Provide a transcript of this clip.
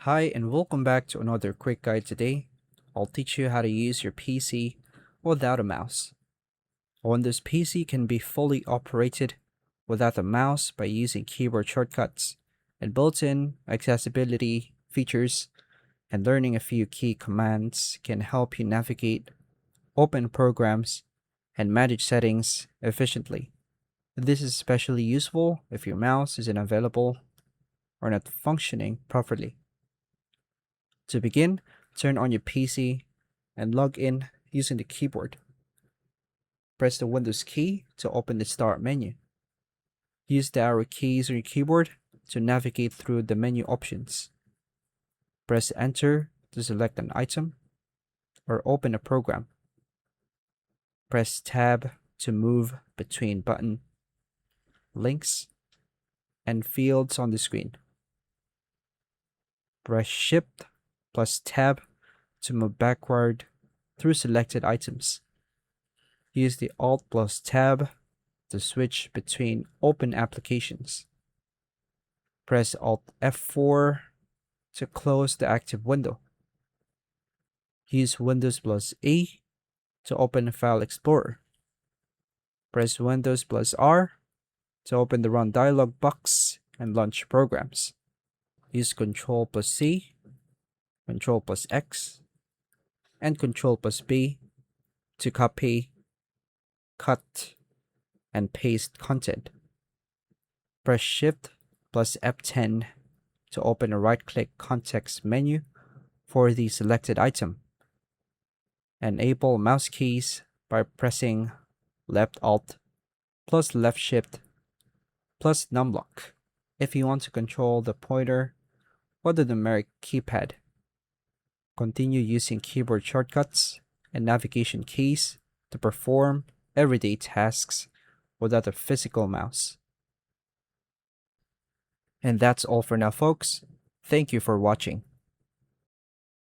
Hi and welcome back to another quick guide. Today, I'll teach you how to use your PC without a mouse. A Windows PC can be fully operated without a mouse by using keyboard shortcuts and built-in accessibility features, and learning a few key commands can help you navigate, open programs, and manage settings efficiently. This is especially useful if your mouse isn't available or not functioning properly. To begin, turn on your PC and log in using the keyboard. Press the Windows key to open the Start menu. Use the arrow keys on your keyboard to navigate through the menu options. Press Enter to select an item or open a program. Press Tab to move between button, links, and fields on the screen. Press Shift plus Tab to move backward through selected items. Use the Alt plus Tab to switch between open applications. Press Alt F4 to close the active window. Use Windows plus A to open File Explorer. Press Windows plus R to open the Run dialog box and launch programs. Use Ctrl plus C, Ctrl plus X, and Ctrl plus B to copy, cut, and paste content. Press Shift plus F10 to open a right-click context menu for the selected item. Enable mouse keys by pressing left Alt plus left Shift plus numlock if you want to control the pointer or the numeric keypad. Continue using keyboard shortcuts and navigation keys to perform everyday tasks without a physical mouse. And that's all for now, folks. Thank you for watching.